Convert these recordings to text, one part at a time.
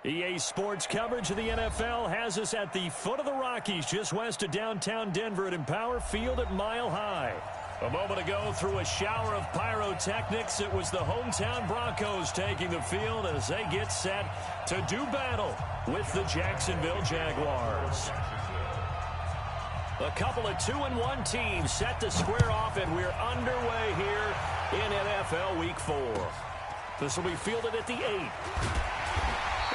EA Sports coverage of the NFL has us at the foot of the Rockies, just west of downtown Denver at Empower Field at Mile High. A moment ago, through a shower of pyrotechnics, it was the hometown Broncos taking the field as they get set to do battle with the Jacksonville Jaguars. A couple of 2-1 teams set to square off, and we're underway here in NFL Week 4. This will be fielded at the 8.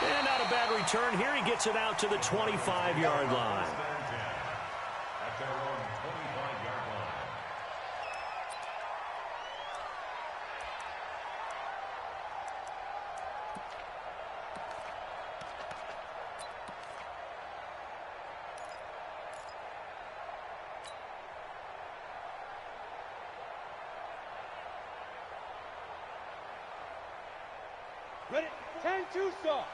And not a bad return here. He gets it out to the 25-yard line. Ready? 10-2, stop.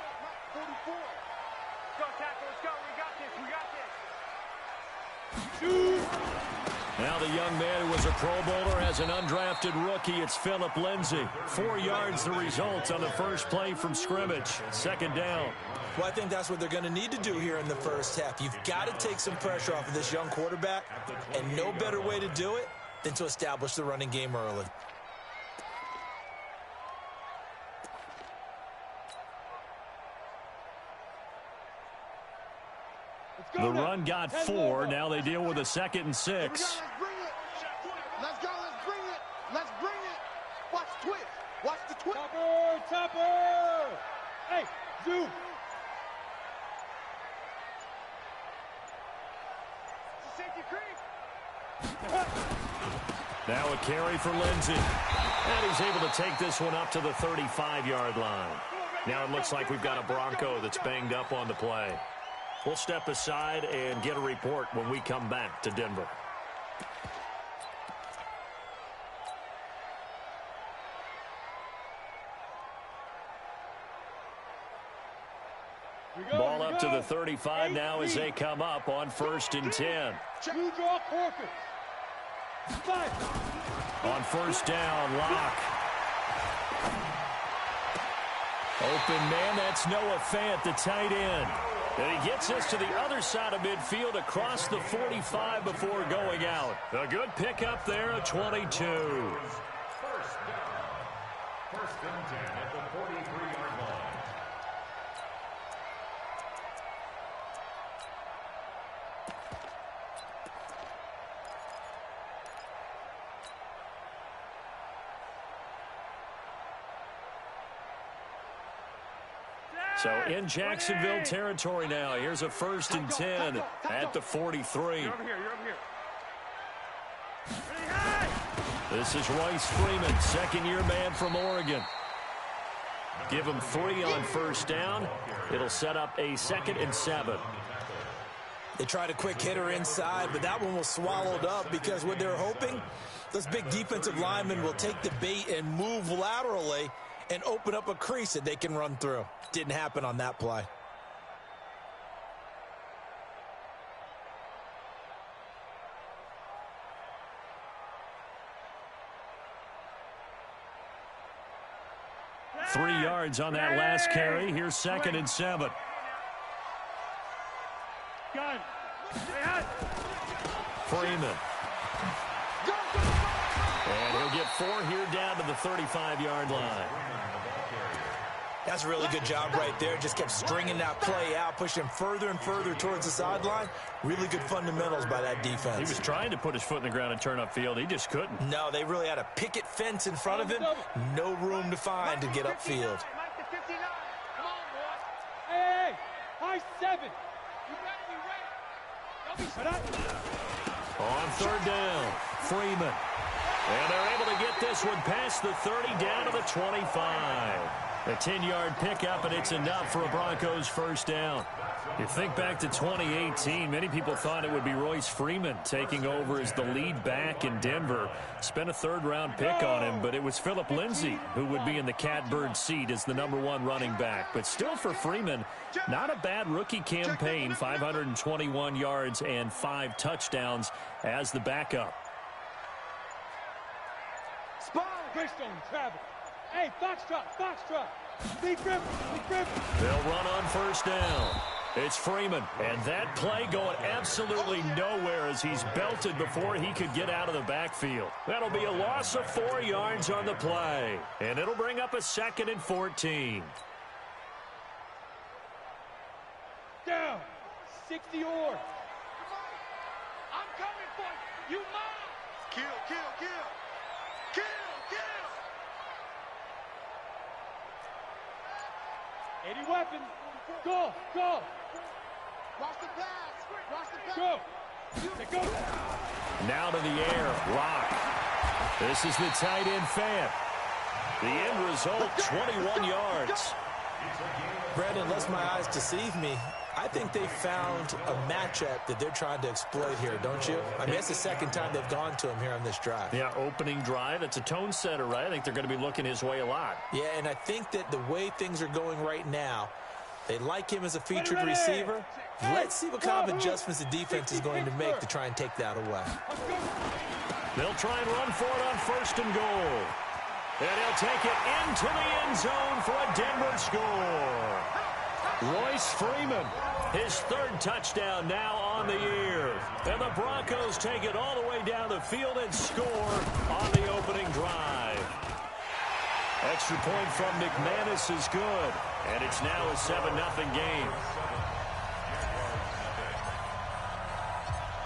44. Go, tackle. Let's go. We got this. Shoot. Now the young man who was a Pro Bowler as an undrafted rookie, it's Philip Lindsay. 4 yards the result on the first play from scrimmage. Second down. Well, I think that's what they're going to need to do here in the first half. You've got to take some pressure off of this young quarterback, and no better way to do it than to establish the running game early. The run got 4. Now they deal with a 2nd and 6. Let's bring it. Let's go. Let's bring it. Let's bring it. Watch twist. Watch the twist. Topper. Hey, zoom. Safety creep. Now a carry for Lindsay. And he's able to take this one up to the 35-yard line. Now it looks like we've got a Bronco that's banged up on the play. We'll step aside and get a report when we come back to Denver. Ball up to the 35 now as they come up on 1st and 10. You draw corpus. 5. On 1st down, Locke. Open man, that's Noah Fant, the tight end. And he gets us to the other side of midfield across the 45 before going out. A good pickup there, a 22. First down. 1st and 10 at the 43-yard line. So in Jacksonville territory now. Here's a 1st and 10 at the 43. You're over here. This is Royce Freeman, 2nd-year man from Oregon. Give him 3 on 1st down. It'll set up a 2nd and 7. They tried a quick hitter inside, but that one was swallowed up because what they're hoping, those big defensive linemen will take the bait and move laterally and open up a crease that they can run through. Didn't happen on that play. Three yards on that last carry. Here's 2nd and 7. Gun. Freeman. And he'll get 4 here down to the 35-yard line. That's a really good job right there. Just kept stringing that play out, pushing further and further towards the sideline. Really good fundamentals by that defense. He was trying to put his foot in the ground and turn upfield. He just couldn't. No, they really had a picket fence in front of him. No room to find to get upfield. Hey, high 7. You better be ready. On 3rd down, Freeman. And they're able to get this one past the 30 down to the 25. A 10-yard pickup, and it's enough for a Broncos 1st down. You think back to 2018, many people thought it would be Royce Freeman taking over as the lead back in Denver. Spent a 3rd-round pick on him, but it was Philip Lindsay who would be in the catbird seat as the #1 running back. But still for Freeman, not a bad rookie campaign, 521 yards and 5 touchdowns as the backup. Greystone, travel. Hey, Foxtrot. They'll run on first down. It's Freeman, and that play going absolutely nowhere as he's belted before he could get out of the backfield. That'll be a loss of 4 yards on the play, and it'll bring up a 2nd and 14. Down. 60 or. I'm coming for you. You mine. Kill, kill, kill. Kill, kill. 80 weapons. Go, go. Watch the pass. Watch the pass. Go. Go. Now to the air. Lock. This is the tight end fan. The end result, 21 yards. Brandon, unless my eyes deceive me, I think they found a matchup that they're trying to exploit here, don't you? I mean, it's the second time they've gone to him here on this drive. Yeah, opening drive. It's a tone setter, right? I think they're going to be looking his way a lot. Yeah, and I think that the way things are going right now, they like him as a featured receiver. Let's see what kind of adjustments the defense is going to make to try and take that away. They'll try and run for it on 1st and goal. And he'll take it into the end zone for a Denver score. Royce Freeman, his 3rd touchdown now on the year. And the Broncos take it all the way down the field and score on the opening drive. Extra point from McManus is good. And it's now a 7-0 game.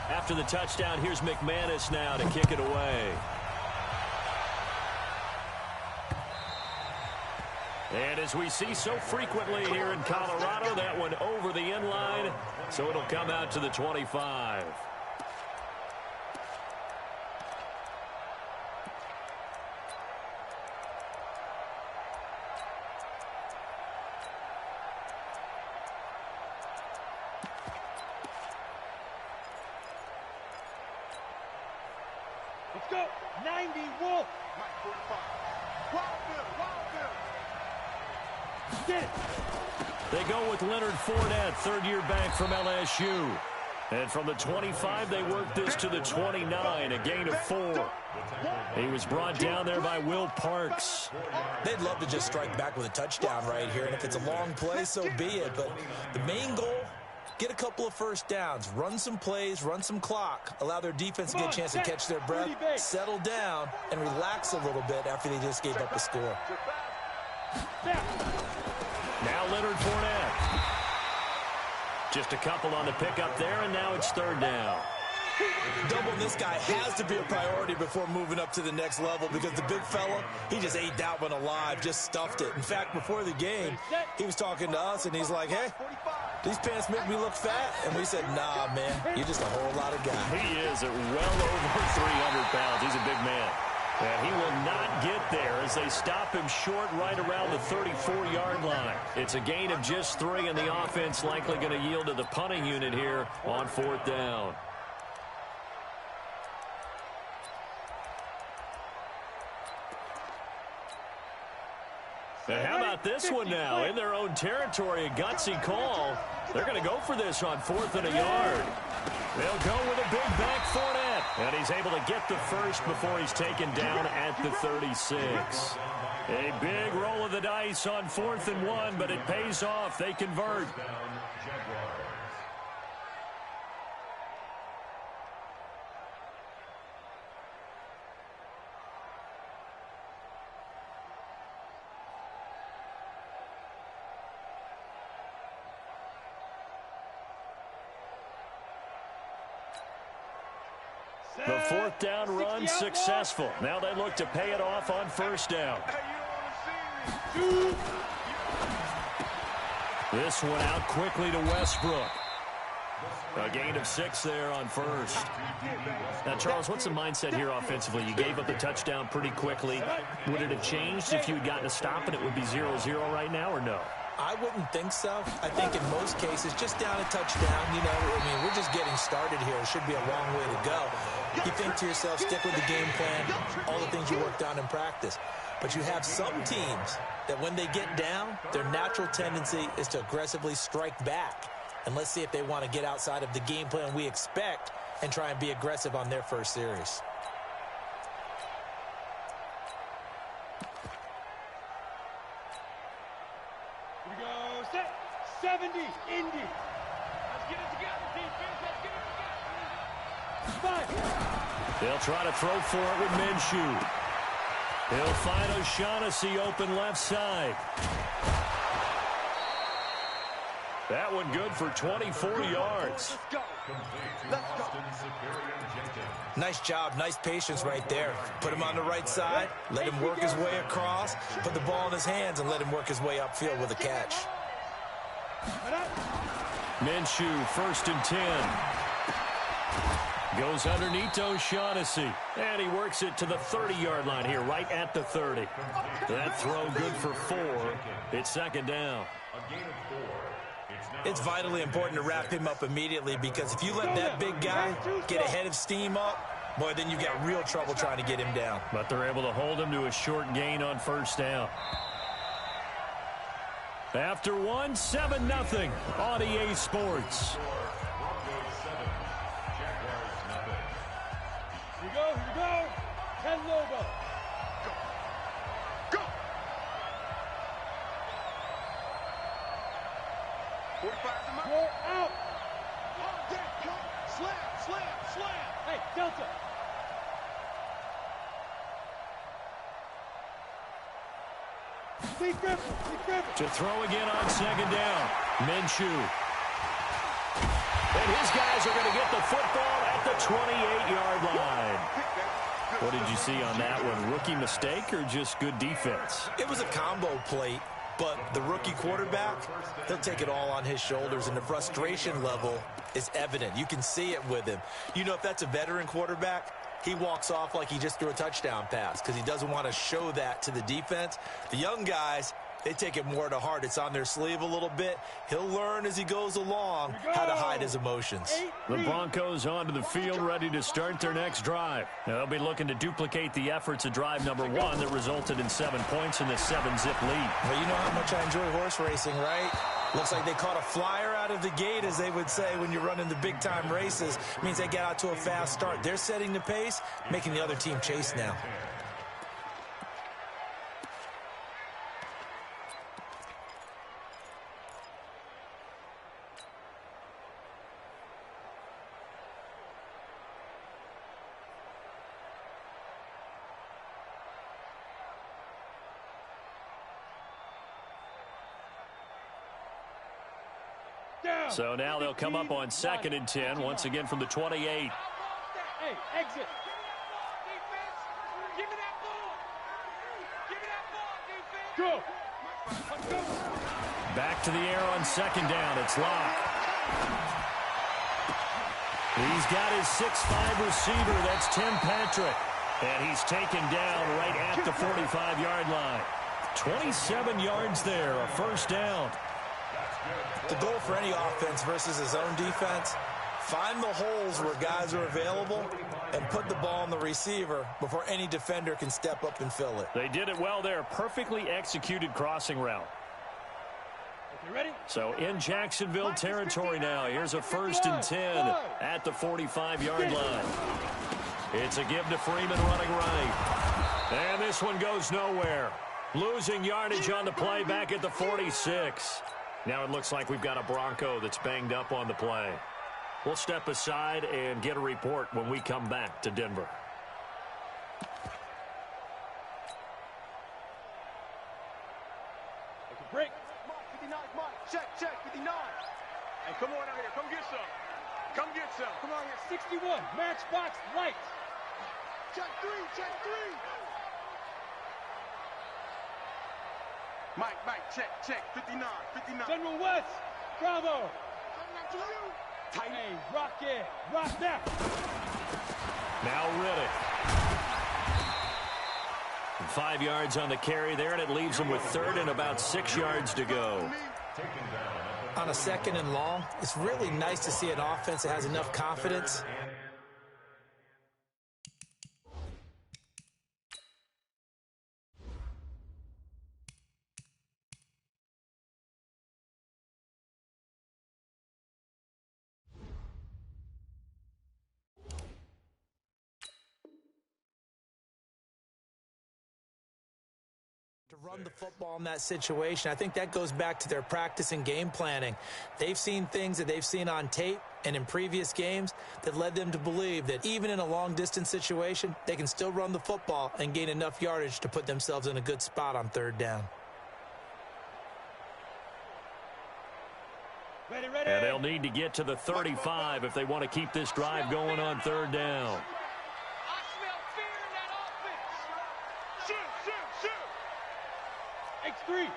After the touchdown, here's McManus now to kick it away. And as we see so frequently here in Colorado, that one over the end line, so it'll come out to the 25. Let's go. 90 Wolf. Get it. They go with Leonard Fournette, 3rd-year back from LSU. And from the 25, they work this to the 29, a gain of 4. He was brought down there by Will Parks. They'd love to just strike back with a touchdown right here, and if it's a long play, so be it. But the main goal, get a couple of first downs, run some plays, run some clock, allow their defense to get a chance to catch their breath, settle down, and relax a little bit after they just gave up a score. Now Leonard Fournette. Just a couple on the pickup there, and now it's 3rd down. Doubling this guy has to be a priority before moving up to the next level because the big fella, he just ate that one alive, just stuffed it. In fact, before the game, he was talking to us, and he's like, hey, these pants make me look fat. And we said, nah, man, you're just a whole lot of guy. He is at well over 300 pounds. He's a big man. And he will not get there as they stop him short right around the 34-yard line. It's a gain of just 3, and the offense likely going to yield to the punting unit here on 4th down. And how about this one now? In their own territory, a gutsy call. They're going to go for this on 4th and a yard. They'll go with a big back Fournette. And he's able to get the first before he's taken down at the 36. A big roll of the dice on 4th and 1, but it pays off. They convert. The 4th down run successful. Now they look to pay it off on 1st down. This one out quickly to Westbrook. A gain of 6 there on 1st. Now, Charles, what's the mindset here offensively? You gave up the touchdown pretty quickly. Would it have changed if you had gotten a stop and it would be 0-0 right now, or no? I wouldn't think so. I think in most cases, just down a touchdown, you know, I mean, we're just getting started here. It should be a long way to go. You think to yourself, stick with the game plan, all the things you worked on in practice. But you have some teams that when they get down, their natural tendency is to aggressively strike back. And let's see if they want to get outside of the game plan we expect and try and be aggressive on their first series. 70, Indy. Let's get it together, defense. Let's get it together. Five. They'll try to throw for it with Minshew. He'll find O'Shaughnessy open left side. That one good for 24 yards. Let's go. Let's go. Nice job, nice patience right there. Put him on the right side, let him work his way across, put the ball in his hands, and let him work his way upfield with a catch. Minshew, 1st and 10. Goes underneath to O'Shaughnessy. And he works it to the 30-yard line here, right at the 30. That throw good for 4. It's 2nd down. A gain of 4. It's vitally important to wrap him up immediately, because if you let that big guy get a head of steam up, boy, then you've got real trouble trying to get him down. But they're able to hold him to a short gain on 1st down. After 1, 7-0 on EA Sports. Here you go, here you go. Ken Lobo. Go. 45 to my. You're out. Oh, damn, come. Slam. Hey, Delta. Steve Griffin. To throw again on 2nd down. Minshew. And his guys are going to get the football at the 28-yard line. What did you see on that one? Rookie mistake or just good defense? It was a combo plate, but the rookie quarterback, he'll take it all on his shoulders, and the frustration level is evident. You can see it with him. You know, if that's a veteran quarterback, he walks off like he just threw a touchdown pass because he doesn't want to show that to the defense. The young guys, they take it more to heart. It's on their sleeve a little bit. He'll learn as he goes along how to hide his emotions. The Broncos onto the field, ready to start their next drive. Now, they'll be looking to duplicate the efforts of drive number 1 that resulted in 7 points in the 7-zip lead. Well, you know how much I enjoy horse racing, right? Looks like they caught a flyer out of the gate, as they would say when you're running the big-time races. It means they get out to a fast start. They're setting the pace, making the other team chase now. So now they'll come up on 2nd and 10, once again from the 28. Hey, exit. Give me that ball. Give me that ball, defense. Go. Let's go. Back to the air on 2nd down. It's Locke. He's got his 6'5" receiver. That's Tim Patrick. And he's taken down right at the 45-yard line. 27 yards there, a 1st down. The goal for any offense versus his own defense, find the holes where guys are available and put the ball on the receiver before any defender can step up and fill it. They did it well there. Perfectly executed crossing route. Okay, ready? So in Jacksonville territory now. Here's a 1st and 10 at the 45-yard line. It's a give to Freeman running right. And this one goes nowhere. Losing yardage on the play back at the 46. Now it looks like we've got a Bronco that's banged up on the play. We'll step aside and get a report when we come back to Denver. Okay, break. Mark, 59, Mark. Check, 59. Hey, come on out here. Come get some. Come get some. Come on here. 61. Matchbox lights. Check 3. Mike, check. 59. General West. Bravo. To you. Tight. Hey, rock it. Rock that. Now Riddick. 5 yards on the carry there, and it leaves him with 3rd and about 6 yards to go. On a 2nd and long, it's really nice to see an offense that has enough confidence to run the football in that situation. I think that goes back to their practice and game planning. They've seen things that they've seen on tape and in previous games that led them to believe that even in a long-distance situation, they can still run the football and gain enough yardage to put themselves in a good spot on third down. Ready, ready. And they'll need to get to the 35 if they want to keep this drive going on third down. I smell fear in that offense. Shoot, shoot, shoot. X3,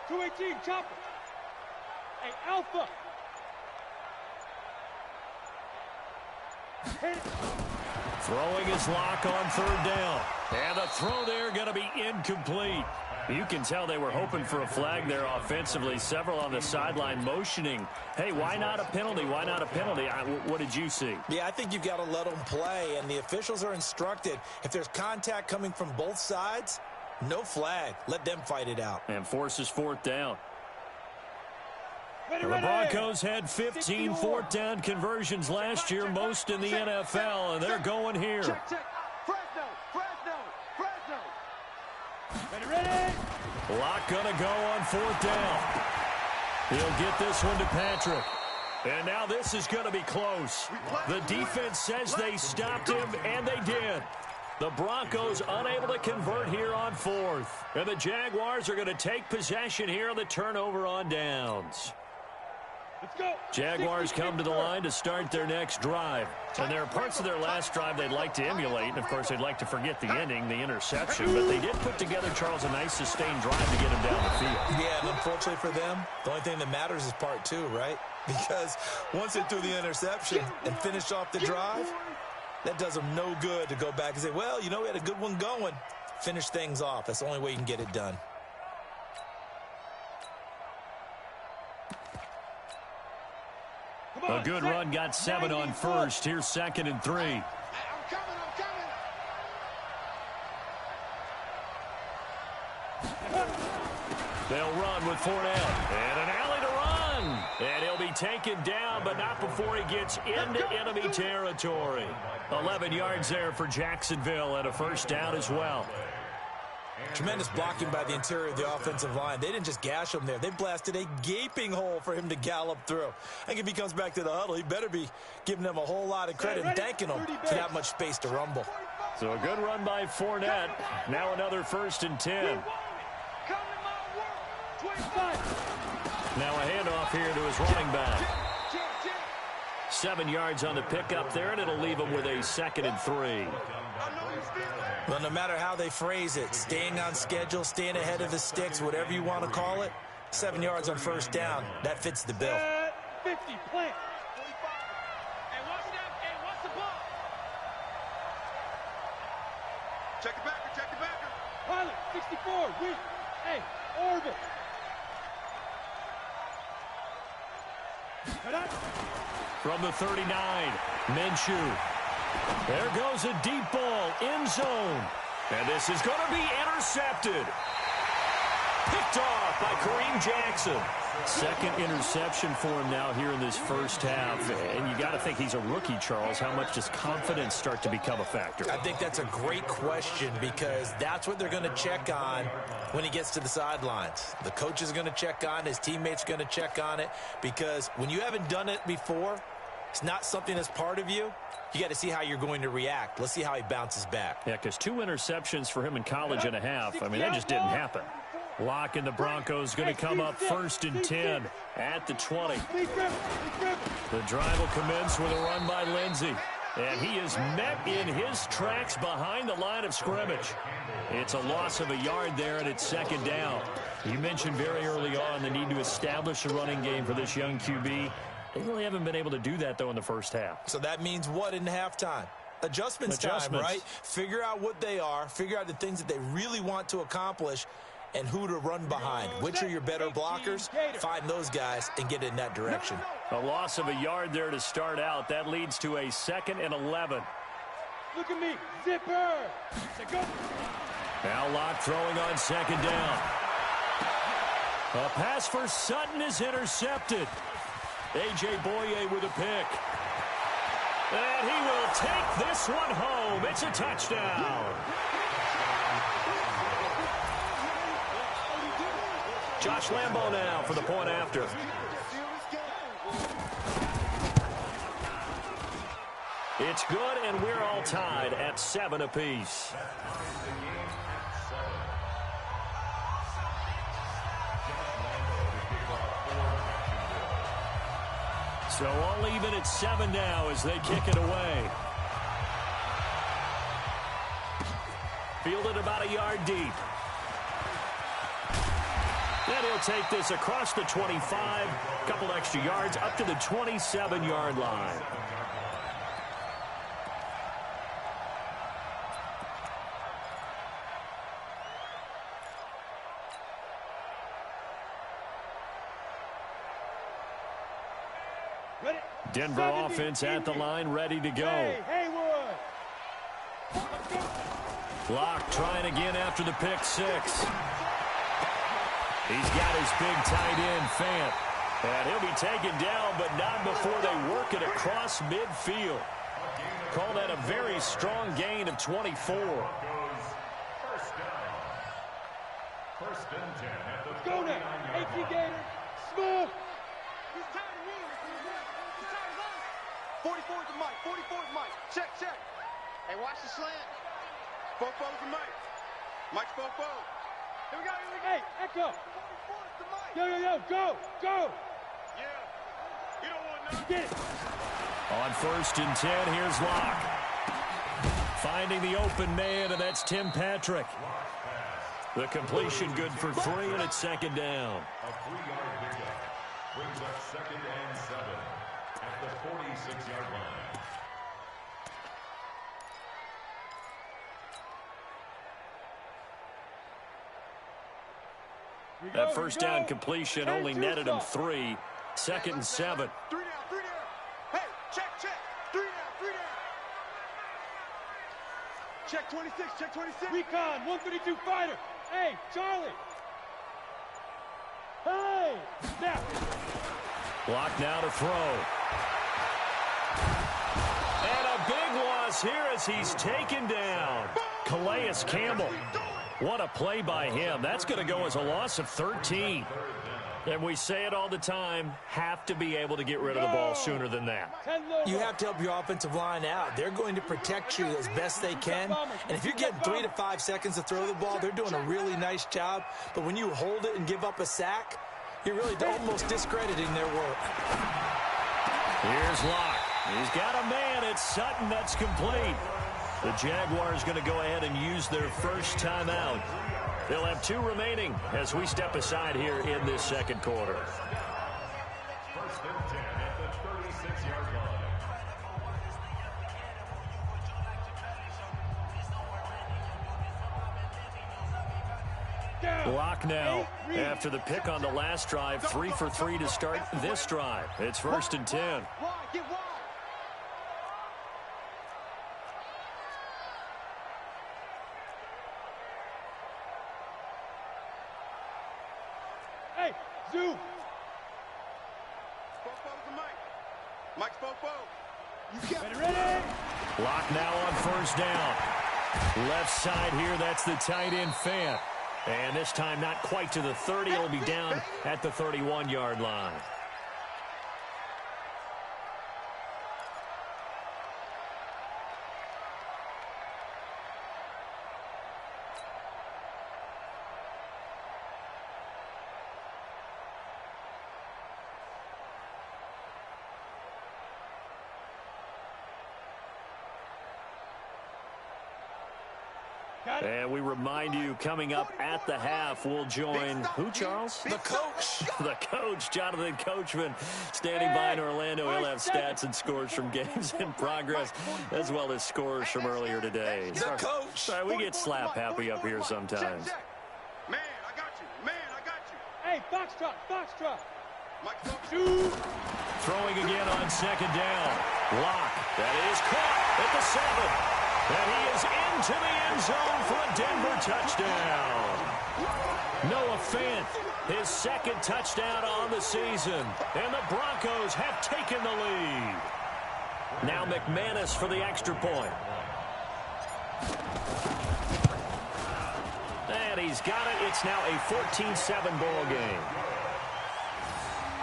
218, chopper. Hey, Alpha. Hit it. Throwing his lock on third down. And the throw there going to be incomplete. You can tell they were hoping for a flag there offensively. Several on the sideline motioning, hey, why not a penalty? Why not a penalty? What did you see? Yeah, I think you've got to let them play, and the officials are instructed, if there's contact coming from both sides, no flag. Let them fight it out. And forces fourth down. Ready, The ready. Broncos had 15 fourth down conversions last year, most in the NFL, and they're going here. Check, check. Fresno, Fresno, Fresno. Ready, ready. Lock gonna go on fourth down. He'll get this one to Patrick. And now this is going to be close. The defense says they stopped him, and they did. The Broncos unable to convert here on fourth. And the Jaguars are going to take possession here on the turnover on downs. Let's go. Jaguars come to the line to start their next drive. And there are parts of their last drive they'd like to emulate. And, of course, they'd like to forget the ending, the interception. But they did put together, Charles, a nice sustained drive to get him down the field. Yeah, and unfortunately for them, the only thing that matters is part two, right? Because once they threw the interception and finished off the drive, that does them no good to go back and say, well, you know, we had a good one going. Finish things off. That's the only way you can get it done. A good run, got 7 on first. Here's 2nd and 3. I'm coming, I'm coming. They'll run with Fournette. And an alley to run. And he'll be taken down, but not before he gets into enemy territory. 11 yards there for Jacksonville and a first down as well. Tremendous blocking by the interior of the offensive line. They didn't just gash him there. They blasted a gaping hole for him to gallop through. I think if he comes back to the huddle, he better be giving them a whole lot of credit and thanking them for that much space to rumble. So a good run by Fournette. Now another 1st and 10. Come to my work. 25. Now a handoff here to his running back. Check, check. 7 yards on the pickup there, and it'll leave him with a 2nd and 3. I know you feel it. Well, no matter how they phrase it, staying on schedule, staying ahead of the sticks, whatever you want to call it, 7 yards on first down, that fits the bill. 50, plant. 45. Hey, watch that. Hey, watch the ball. Check the backer, check the backer. Pilot, 64, weak. Hey, orbit. Cut out. From the 39, Minshew. There goes a deep ball, end zone. And this is going to be intercepted. Picked off by Kareem Jackson. 2nd interception for him now here in this first half. And you got to think he's a rookie, Charles. How much does confidence start to become a factor? I think that's a great question because that's what they're going to check on when he gets to the sidelines. The coach is going to check on it. His teammates are going to check on it because when you haven't done it before, it's not something that's part of you. You got to see how you're going to react. Let's see how he bounces back. Yeah, because 2 interceptions for him in college and a half. I mean, that just didn't happen. Lock in the Broncos going to come up 1st and 10 at the 20. The drive will commence with a run by Lindsey. And he is met in his tracks behind the line of scrimmage. It's a loss of a yard there, and it's 2nd down. You mentioned very early on the need to establish a running game for this young QB. They really haven't been able to do that, though, in the first half. So that means what in halftime? Adjustments time, right? Figure out what they are. Figure out the things that they really want to accomplish and who to run behind. Which are your better blockers? Find those guys and get in that direction. A loss of a yard there to start out. That leads to a 2nd and 11. Look at me. Zipper. Go. Now Locke throwing on 2nd down. A pass for Sutton is intercepted. A.J. Boye with a pick. And he will take this one home. It's a touchdown. Josh Lambo now for the point after. It's good, and we're all tied at 7 apiece. So all even at 7 now as they kick it away. Fielded about a yard deep. And he'll take this across the 25, a couple extra yards up to the 27-yard line. Denver offense at the line, ready to go. Haywood. Locke trying again after the pick six. He's got his big tight end, Fant. And he'll be taken down, but not before they work it across midfield. Call that a very strong gain of 24. First and 10 at the Go now. 18 Gator. Smooth. He's tired of winning. He's tired of running. 44 to Mike. 44 to Mike. Check, check. Hey, watch the slant. Fofo to Mike. Mike's Fofo. Here we go, here we go. Hey, Echo. 44 to Mike. Yo, yo, yo, go, go. Yeah. You don't want nothing. Get it. On first and 10, here's Locke. Finding the open man, and that's Tim Patrick. The completion good for 3, and it's second down. A 3-yard pickup brings up second and 7 at the 46-yard line. That first down completion only netted him 3. Second and 7. 3 down, 3 down. Hey, check, check. 3 down, 3 down. Check 26, check 26. Recon, 132 fighter. Hey, Charlie. Hey, snap. Block now to throw. And a big loss here as he's taken down. Calais Campbell. What a play by him. That's going to go as a loss of 13. And we say it all the time, have to be able to get rid of the ball sooner than that. You have to help your offensive line out. They're going to protect you as best they can. And if you're getting 3 to 5 seconds to throw the ball, they're doing a really nice job. But when you hold it and give up a sack, you're really almost discrediting their work. Here's Locke. He's got a man. It's Sutton. That's complete. The Jaguars going to go ahead and use their first timeout. They'll have 2 remaining as we step aside here in this second quarter. First and 10 at the 36-yard line. Locke now, after the pick on the last drive, 3 for 3 to start this drive. It's first and 10. Wide, get wide. Hey, Zoo. Fofo to Mike. Mike's Fofo. You got Ready, ready. Locke now on first down. Left side here, that's the tight end Fant. And this time not quite to the 30. It'll be down at the 31-yard line. And we remind you, coming up at the half, we'll join who, Charles? The coach. The coach, Jonathan Coachman, standing by in Orlando. He'll have stats and scores from games in progress, as well as scores from earlier today. The coach. Sorry, we get slap happy up here sometimes. check. Man, I got you. Man, I got you. Hey, Foxtrot, Foxtrot. Mike's Fofo. Two. Throwing again on second down. Locke. That is caught at the 7. And he is into the end zone for a Denver touchdown. Noah Fant, his second touchdown on the season. And the Broncos have taken the lead. Now McManus for the extra point. And and he's got it. It's now a 14-7 ball game.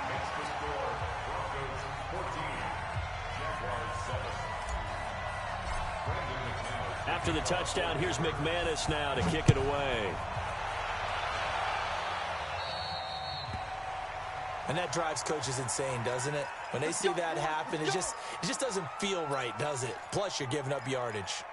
Makes the score Broncos 14, Jaguars 7. Brandon McManus. After the touchdown, here's McManus now to kick it away. And that drives coaches insane, doesn't it? When they see that happen, it just doesn't feel right, does it? Plus, you're giving up yardage.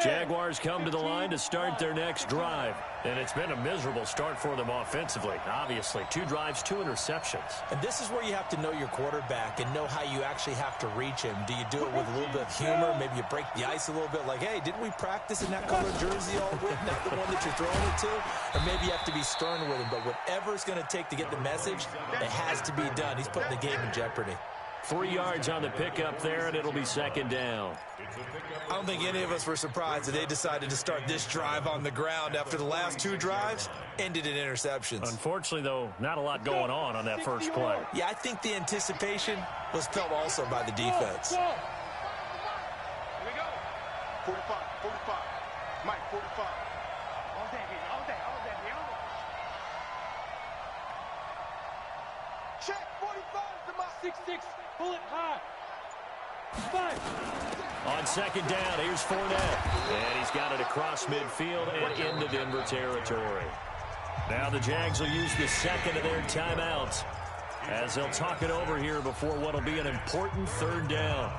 Jaguars come to the line to start their next drive. And it's been a miserable start for them offensively. Obviously, 2 drives, 2 interceptions. And this is where you have to know your quarterback and know how you actually have to reach him. Do you do it with a little bit of humor? Maybe you break the ice a little bit like, hey, didn't we practice in that colored jersey all week? Not the one that you're throwing it to? Or maybe you have to be stern with him. But whatever it's going to take to get the message, it has to be done. He's putting the game in jeopardy. 3 yards on the pickup there, and it'll be second down. I don't think any of us were surprised that they decided to start this drive on the ground after the last 2 drives ended in interceptions. Unfortunately, though, not a lot going on that first play. Yeah, I think the anticipation was felt also by the defense. Here we go. 45, 45. Mike, 45. All day, all day, all day, all day. Check, 45 to my 6-6, pull it high. 5. On second down, here's Fournette. And he's got it across midfield and into Denver territory. Now the Jags will use the second of their timeouts as they'll talk it over here before what will be an important third down.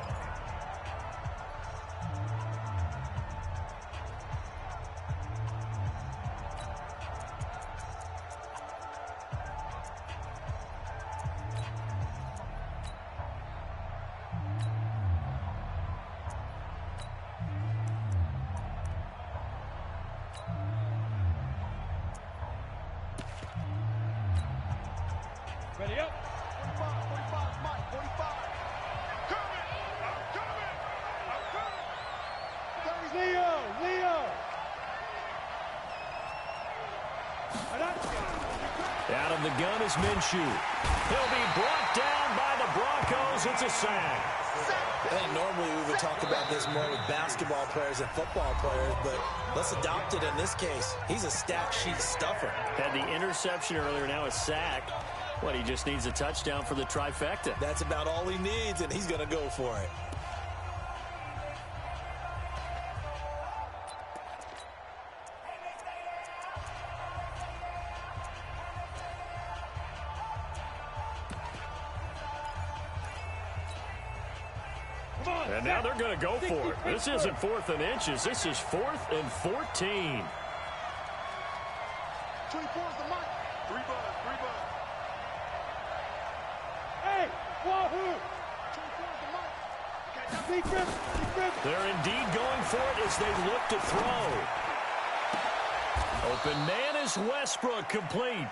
Ready up. 45, 45, Mike, 45. Coming! I'm coming! I'm coming! Leo! Out of the gun is Minshew. He'll be brought down by the Broncos. It's a sack. I think normally we would talk about this more with basketball players and football players, but let's adopt it in this case. He's a stat sheet stuffer. Had the interception earlier, now a sack. What, he just needs a touchdown for the trifecta. That's about all he needs, and he's going to go for it. And now they're going to go for it. This isn't 4th and inches. This is 4th and 14. 24 is the mic. 3 buzz, 3 buzz. Hey, wahoo! 24 is the mic. They're indeed going for it as they look to throw. Open man is Westbrook, complete.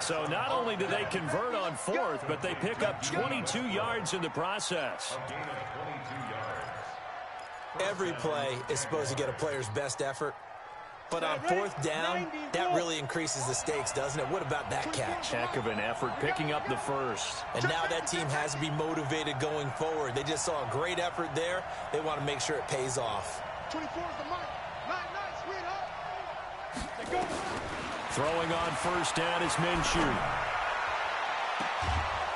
So not only do they convert on 4th, but they pick up 22 yards in the process. A gain of 22 yards. Every play is supposed to get a player's best effort. But on 4th down, that really increases the stakes, doesn't it? What about that catch? Heck of an effort picking up the first. And now that team has to be motivated going forward. They just saw a great effort there. They want to make sure it pays off. 24 is the mic. 9-9, sweetheart. They go. Throwing on first down is Minshew.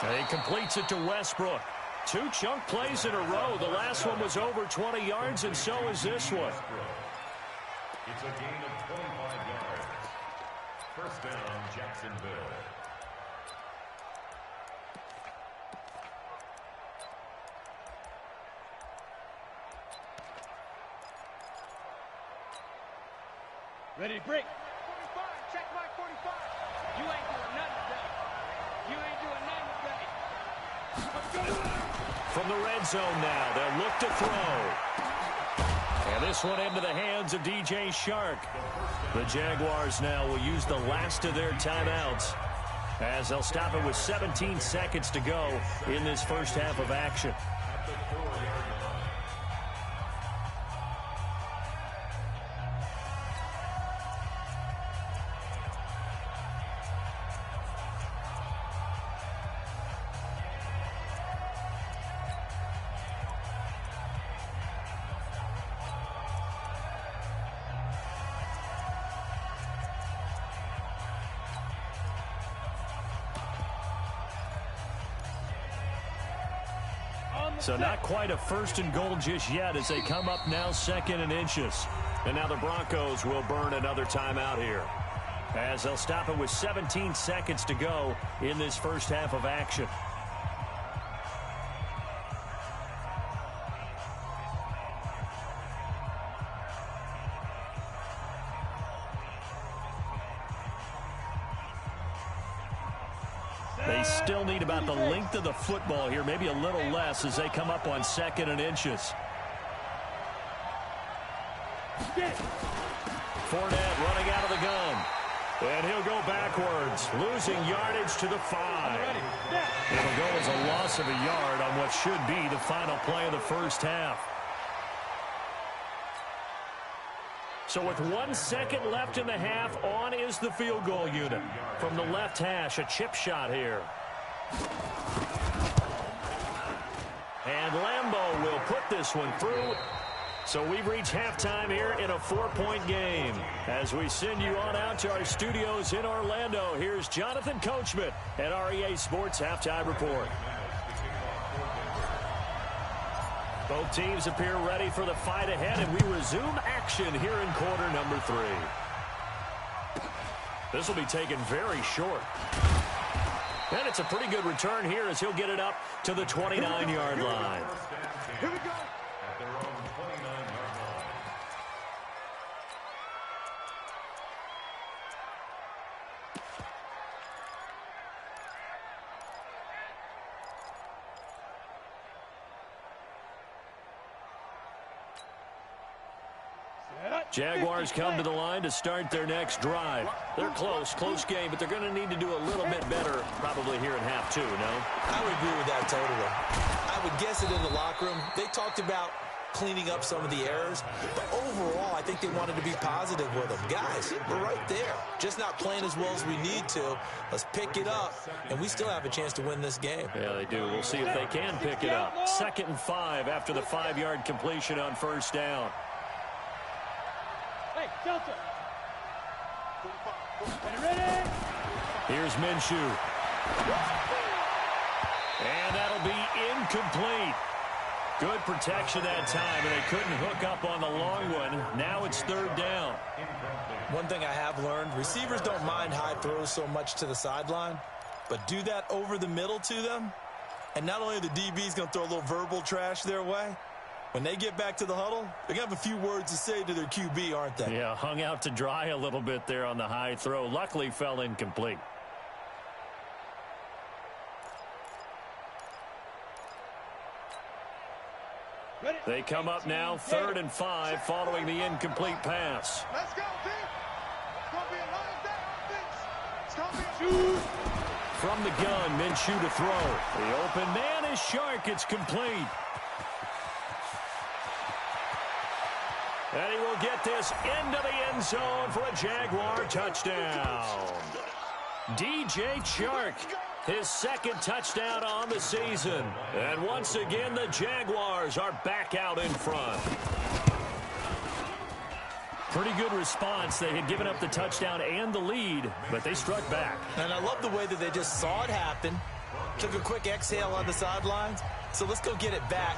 And he completes it to Westbrook. 2 chunk plays in a row. The last one was over 20 yards, and so is this one. It's a gain of 25 yards. First down, Jacksonville. Ready to break. 45, check Mike, 45. You ain't doing nothing today. From the red zone now, they'll look to throw. And this one into the hands of DJ Shark. The Jaguars now will use the last of their timeouts as they'll stop it with 17 seconds to go in this first half of action. So not quite a first and goal just yet as they come up now 2nd and inches. And now the Broncos will burn another timeout here, as they'll stop it with 17 seconds to go in this first half of action. They still need about the length of the football here, maybe a little less as they come up on 2nd and inches. Fournette running out of the gun. And he'll go backwards, losing yardage to the 5. It'll go as a loss of a yard on what should be the final play of the first half. So with 1 second left in the half, on is the field goal unit. From the left hash, a chip shot here. And Lambeau will put this one through. So we've reached halftime here in a 4-point game. As we send you on out to our studios in Orlando, here's Jonathan Coachman at REA Sports Halftime Report. Both teams appear ready for the fight ahead, and we resume action here in quarter number 3. This will be taken very short. And it's a pretty good return here as he'll get it up to the 29-yard line. Here we go. At their own 29-yard line. Jaguars come to the line to start their next drive. They're close game, but they're going to need to do a little bit better probably here in half 2, no? I would agree with that totally. I would guess it in the locker room. They talked about cleaning up some of the errors, but overall, I think they wanted to be positive with them. Guys, we're right there. Just not playing as well as we need to. Let's pick it up, and we still have a chance to win this game. Yeah, they do. We'll see if they can pick it up. 2nd and 5 after the 5-yard completion on first down. Hey, Delta. Ready? Here's Minshew. And that'll be incomplete. Good protection that time, and they couldn't hook up on the long one. Now it's 3rd down. One thing I have learned, receivers don't mind high throws so much to the sideline, but do that over the middle to them, and not only are the DBs going to throw a little verbal trash their way, when they get back to the huddle, they're going to have a few words to say to their QB, aren't they? Yeah, hung out to dry a little bit there on the high throw. Luckily fell incomplete. They come up now 3rd and 5 following the incomplete pass. Let's go, team. It's going to be a live day offense. It's going to be a From the gun, Minshew to throw. The open man is Shark. It's complete. And he will get this into the end zone for a Jaguar touchdown. DJ Chark, his 2nd touchdown on the season. And once again, the Jaguars are back out in front. Pretty good response. They had given up the touchdown and the lead, but they struck back. And I love the way that they just saw it happen, took a quick exhale on the sidelines. So let's go get it back.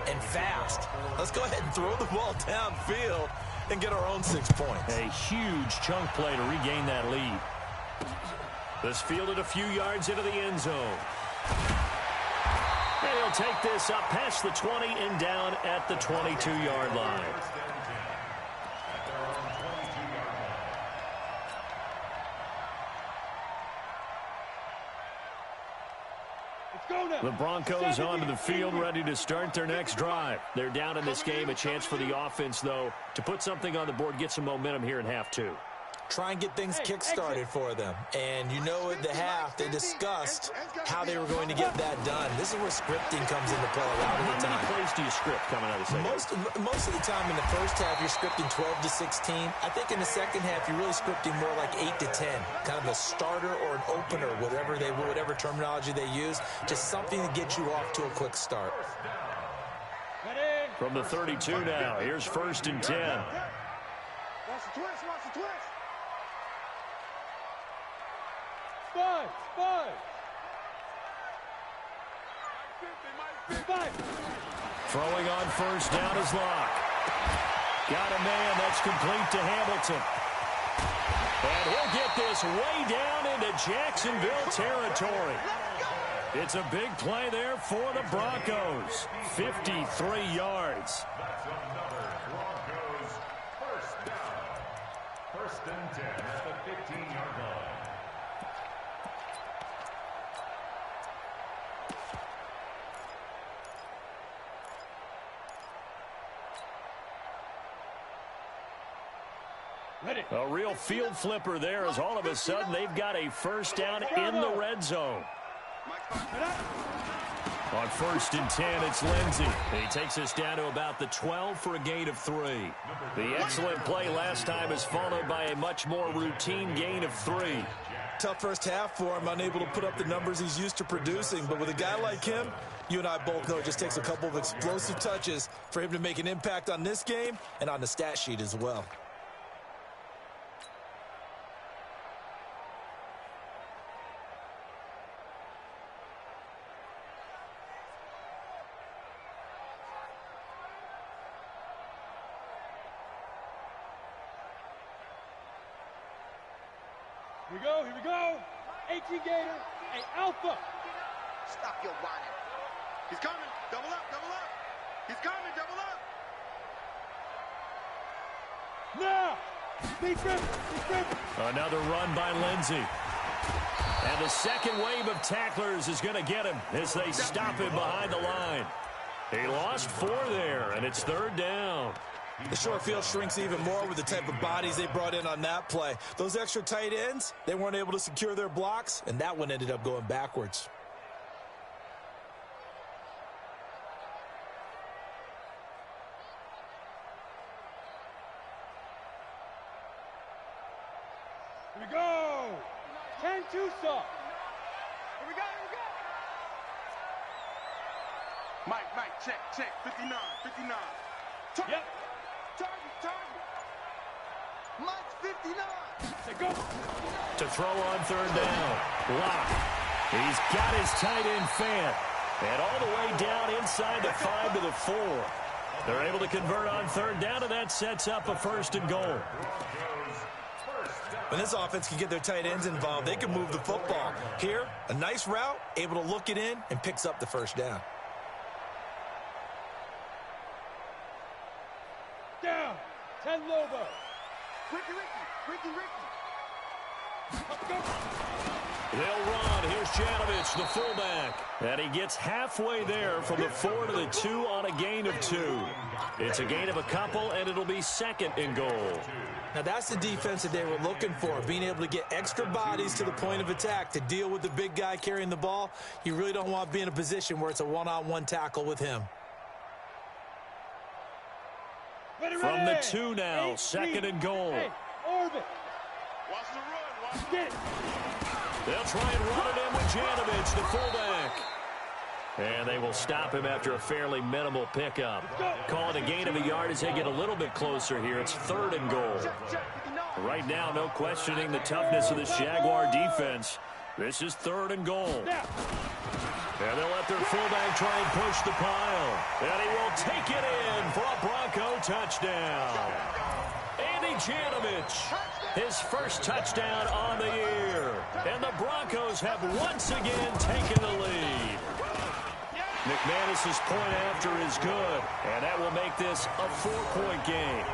And fast. Let's go ahead and throw the ball downfield and get our own 6 points. A huge chunk play to regain that lead. This fielded a few yards into the end zone. And he'll take this up past the 20 and down at the 22-yard line. The Broncos onto the field, ready to start their next drive. They're down in this game. A chance for the offense, though, to put something on the board, get some momentum here in half 2. Try and get things kick-started for them. And you know at the half, they discussed how they were going to get that done. This is where scripting comes into play a lot of the time. How many plays do you script coming out of the second? Most of the time in the first half, you're scripting 12 to 16. I think in the second half, you're really scripting more like 8 to 10. Kind of a starter or an opener, whatever terminology they use. Just something to get you off to a quick start. From the 32 now, here's 1st and 10. Watch the twist, watch the twist. Five. Throwing on 1st down is Locke. Got a man that's complete to Hamilton. And he'll get this way down into Jacksonville territory. It's a big play there for the Broncos. 53 yards. That's another Broncos first down. 1st and 10 at the 15-yard line. A real field flipper there as all of a sudden they've got a 1st down in the red zone. On 1st and 10, it's Lindsey. He takes us down to about the 12 for a gain of 3. The excellent play last time is followed by a much more routine gain of 3. Tough first half for him, unable to put up the numbers he's used to producing. But with a guy like him, you and I both know it just takes a couple of explosive touches for him to make an impact on this game and on the stat sheet as well. Here we go. 18 Gator, a Alpha. Stop your whining. He's coming. Double up. He's coming. Double up. Now. Speed grip. Another run by Lindsey. And the second wave of tacklers is going to get him as they stop him behind the line. He lost 4 there, and it's 3rd down. The short field shrinks even more with the type of bodies they brought in on that play. Those extra tight ends, they weren't able to secure their blocks, and that one ended up going backwards. Here we go. 10 Tucson. Here we go. Mike, check. 59. Yep. Target. Mike's 59. Say go. To throw on 3rd down. Locke. He's got his tight end fan. And all the way down inside the 5 to the 4. They're able to convert on 3rd down, and that sets up a 1st and goal. When this offense can get their tight ends involved, they can move the football. Here, a nice route, able to look it in, and picks up the 1st down. Down. 10 Lobo. Ricky. Let's go. They'll run. Here's Janovich, the fullback. And he gets halfway there from the 4 to the 2 on a gain of 2. It's a gain of a couple, and it'll be 2nd and goal. Now, that's the defense that they were looking for, being able to get extra bodies to the point of attack to deal with the big guy carrying the ball. You really don't want to be in a position where it's a one-on-one tackle with him. From the 2 now, 2nd and goal. Hey, Orbit. Watch the run. Get it. They'll try and run it in with Janovich, the fullback. And they will stop him after a fairly minimal pickup. Call it a gain of a yard as they get a little bit closer here. It's 3rd and goal. Right now, no questioning the toughness of this Jaguar defense. This is 3rd and goal. And they'll let their fullback try and push the pile. And he will take it in for a Bronco touchdown. Andy Janovich, his 1st touchdown on the year. And the Broncos have once again taken the lead. McManus's point after is good, and that will make this a 4-point game.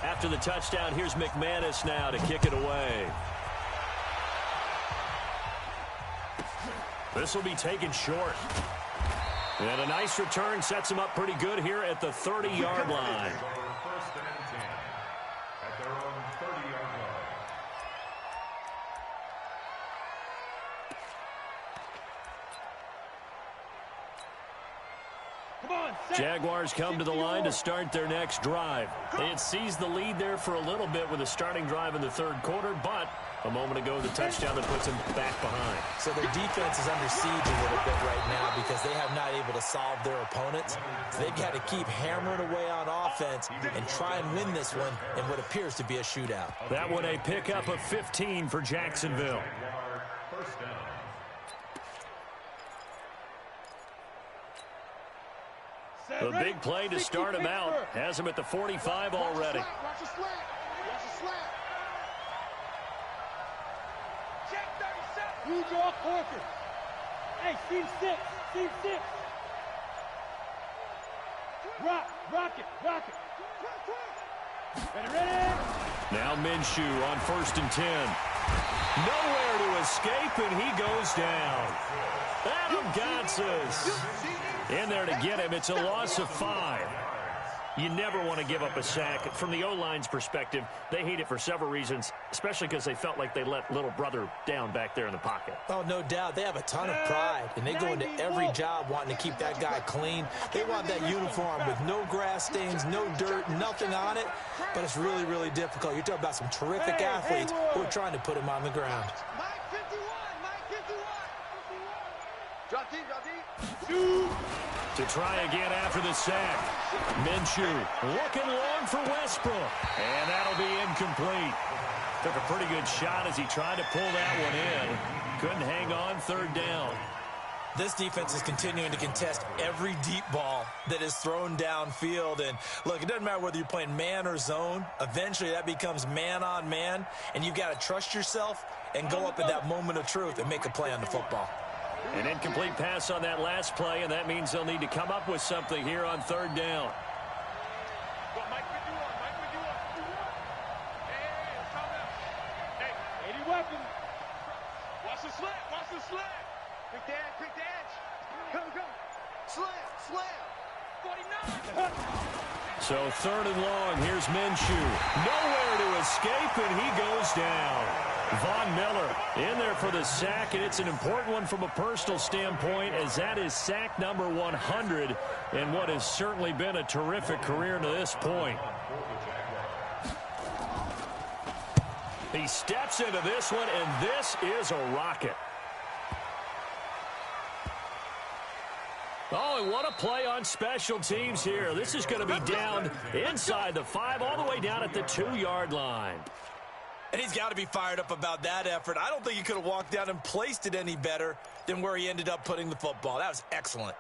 After the touchdown, here's McManus now to kick it away. This will be taken short. And a nice return sets them up pretty good here at the 30-yard line. First and 10 at their own 30-yard line. Jaguars come to the line to start their next drive. They had seized the lead there for a little bit with a starting drive in the third quarter, but a moment ago the touchdown that puts them back behind. So their defense is under siege a little bit right now because they have not able to solve their opponents. So they've got to keep hammering away on offense and try and win this one in what appears to be a shootout. That one a pickup of 15 for Jacksonville. First down. The big play to start him out has him at the 45 already. Watch the slant. Watch the slant. Check 37. You draw Corker. Hey, seam 6. Seam 6. Rock it. Ready. Now Minshew on 1st and 10. Nowhere to escape, and he goes down. Adam Gotsis in there to get him. It's a loss of 5. You never want to give up a sack. From the O-line's perspective, they hate it for several reasons, especially because they felt like they let little brother down back there in the pocket. Oh, no doubt. They have a ton of pride, and they go into every job wanting to keep that guy clean. They want that uniform with no grass stains, no dirt, nothing on it, but it's really, really difficult. You're talking about some terrific athletes who are trying to put him on the ground. Mike 51. Drop deep. To try again after the sack. Minshew looking long for Westbrook. And that'll be incomplete. Took a pretty good shot as he tried to pull that one in. Couldn't hang on 3rd down. This defense is continuing to contest every deep ball that is thrown downfield. And, look, it doesn't matter whether you're playing man or zone. Eventually, that becomes man-on-man, and you've got to trust yourself and go up at that moment of truth and make a play on the football. An incomplete pass on that last play, and that means they'll need to come up with something here on 3rd down. Mike 51. Hey, calm down. Hey, 80 weapons. watch the slant. Quick dash. Come. Slam. 49. So 3rd and long, here's Minshew. Nowhere to escape, and he goes down. Von Miller in there for the sack, and it's an important one from a personal standpoint, as that is sack number 100 in what has certainly been a terrific career to this point. He steps into this one, and this is a rocket. Oh, and what a play on special teams here. This is going to be down inside the 5, all the way down at the 2-yard line. And he's got to be fired up about that effort. I don't think he could have walked down and placed it any better than where he ended up putting the football. That was excellent.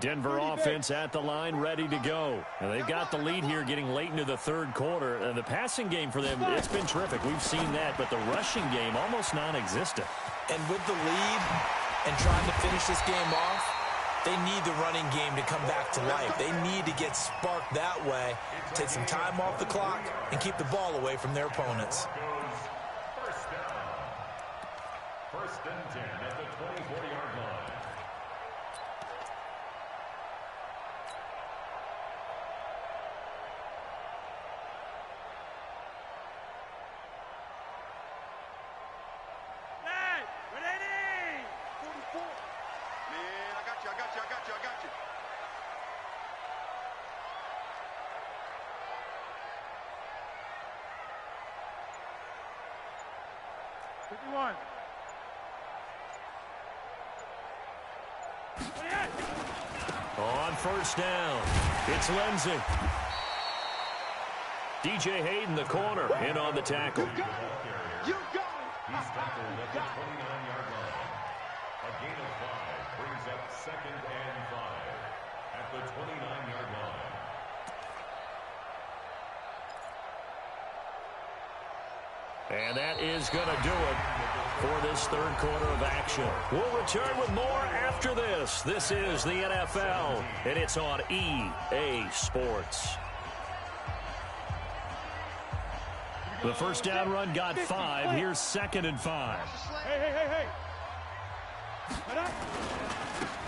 Denver offense at the line, ready to go. And they've got the lead here getting late into the 3rd quarter. And the passing game for them, it's been terrific. We've seen that, but the rushing game almost non-existent. And with the lead and trying to finish this game off, they need the running game to come back to life. They need to get sparked that way, take some time off the clock, and keep the ball away from their opponents. First down. 1st and 10 at the 24-yard line. Hey, ready. 44. Man, I got you. 51. 28. On 1st down, it's Lindsey. DJ Hayden, the corner, in on the tackle. You got it. He's tackled at the 29-yard line. A gain of 5 brings up 2nd and 5 at the 29-yard line. And that is going to do it for this 3rd quarter of action. We'll return with more after this. This is the NFL, and it's on EA Sports. The 1st down run got 5. Here's 2nd and 5. Hey.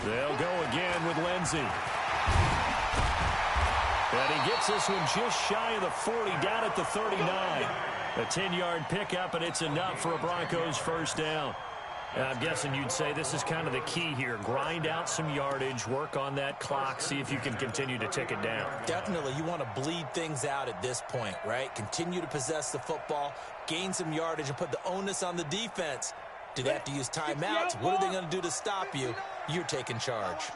They'll go again with Lindsey. And he gets this one just shy of the 40, down at the 39. A 10-yard pickup, and it's enough for a Broncos first down. And I'm guessing you'd say this is kind of the key here. Grind out some yardage, work on that clock, see if you can continue to tick it down. Definitely, you want to bleed things out at this point, right? Continue to possess the football, gain some yardage, and put the onus on the defense. Do they have to use timeouts? What are they going to do to stop you? You're taking charge.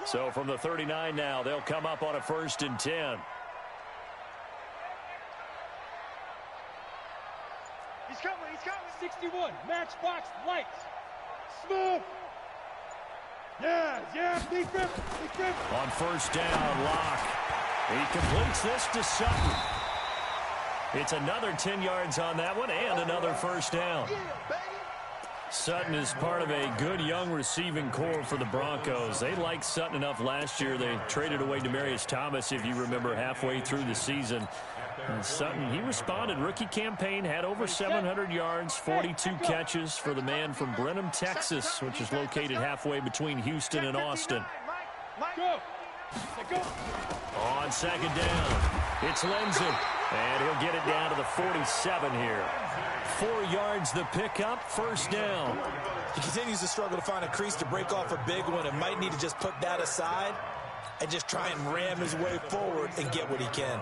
So from the 39 now, they'll come up on a 1st and 10. He's coming. 61. Matchbox lights. Smooth. Yeah. Big grip. On 1st down, Locke. He completes this to Sutton. It's another 10 yards on that one and another 1st down. Sutton is part of a good young receiving core for the Broncos. They liked Sutton enough last year. They traded away Demaryius Thomas, if you remember, halfway through the season. And Sutton, he responded. Rookie campaign, had over 700 yards, 42 catches for the man from Brenham, Texas, which is located halfway between Houston and Austin. On 2nd down, it's Lindsey, and he'll get it down to the 47 here. 4 yards the pickup, 1st down. He continues to struggle to find a crease to break off a big one and might need to just put that aside and just try and ram his way forward and get what he can.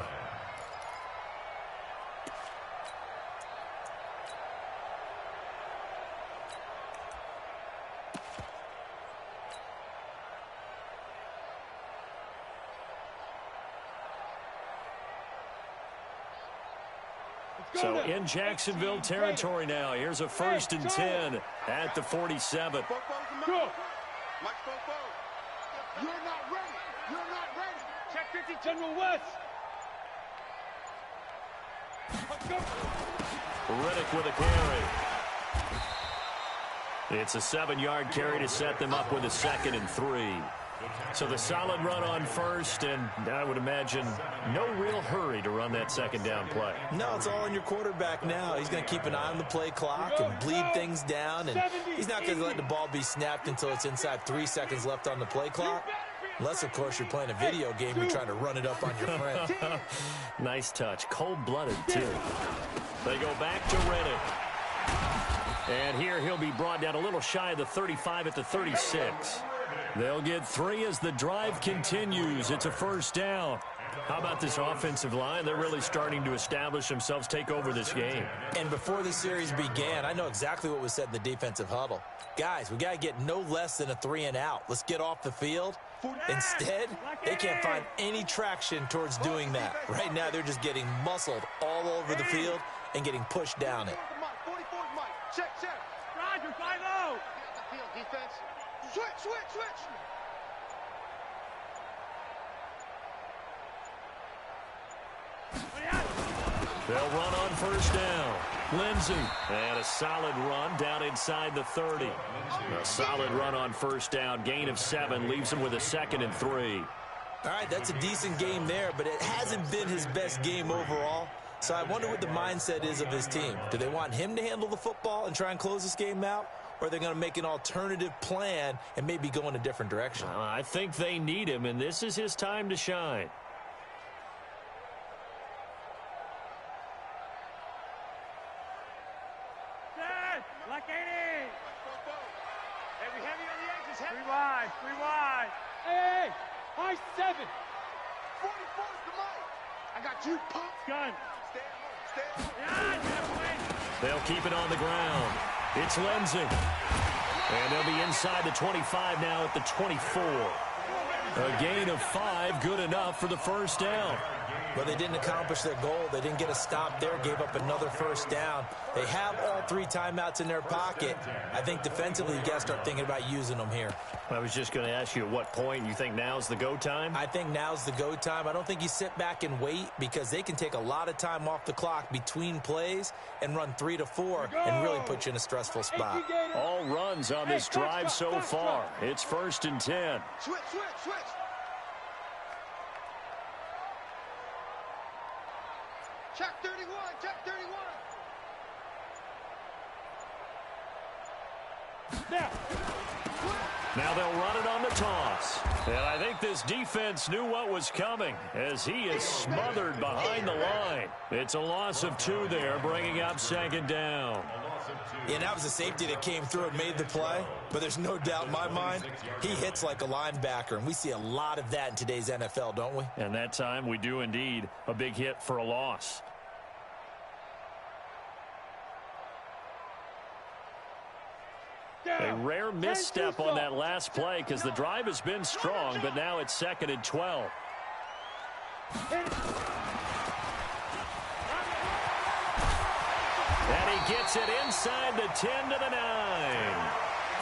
So in Jacksonville territory now. Here's a 1st and 10 at the 47. Go. Mike Fofo. You're not ready. Check 50, General West. Riddick with a carry. It's a 7-yard carry to set them up with a 2nd and 3. So the solid run on 1st, and I would imagine no real hurry to run that 2nd down play. No, it's all on your quarterback now. He's going to keep an eye on the play clock and bleed things down, and he's not going to let the ball be snapped until it's inside 3 seconds left on the play clock. Unless, of course, you're playing a video game, you're trying to run it up on your friend. Nice touch. Cold-blooded, too. They go back to Riddick. And here he'll be brought down a little shy of the 35 at the 36. They'll get 3 as the drive continues. It's a 1st down. How about this offensive line? They're really starting to establish themselves, take over this game. And before the series began, I know exactly what was said in the defensive huddle. Guys, we got to get no less than a 3 and out. Let's get off the field. Instead, they can't find any traction towards doing that. Right now, they're just getting muscled all over the field and getting pushed down it. 44 Mike. Check. Roger, 5-0. Field defense. Switch. They'll run on 1st down. Lindsey, and a solid run down inside the 30. A solid run on 1st down. Gain of 7 leaves him with a 2nd and 3. All right, that's a decent game there, but it hasn't been his best game overall. So I wonder what the mindset is of his team. Do they want him to handle the football and try and close this game out? Or are they going to make an alternative plan and maybe go in a different direction? I think they need him, and this is his time to shine. Like 80. Heavy on the edges. 3 wide. Hey, high 7. 44 to Mike. I got you, pump. Gun. Stay at home. They'll keep it on the ground. It's Lindsey. And they'll be inside the 25 now at the 24. A gain of 5, good enough for the 1st down. But they didn't accomplish their goal. They didn't get a stop there, gave up another 1st down. They have all 3 timeouts in their pocket. I think defensively, you got to start thinking about using them here. I was just going to ask you at what point you think now's the go time? I think now's the go time. I don't think you sit back and wait because they can take a lot of time off the clock between plays and run 3 to 4 and really put you in a stressful spot. All runs on this drive so far. It's 1st and 10. Switch. Check 31. Now. Now they'll run it on the toss. And I think this defense knew what was coming as he is smothered behind the line. It's a loss of 2 there, bringing up second down. Yeah, that was a safety that came through and made the play, but there's no doubt in my mind he hits like a linebacker, and we see a lot of that in today's NFL, don't we? And that time we do indeed a big hit for a loss. A rare misstep on that last play because the drive has been strong, but now it's 2nd and 12. And he gets it inside the 10 to the 9.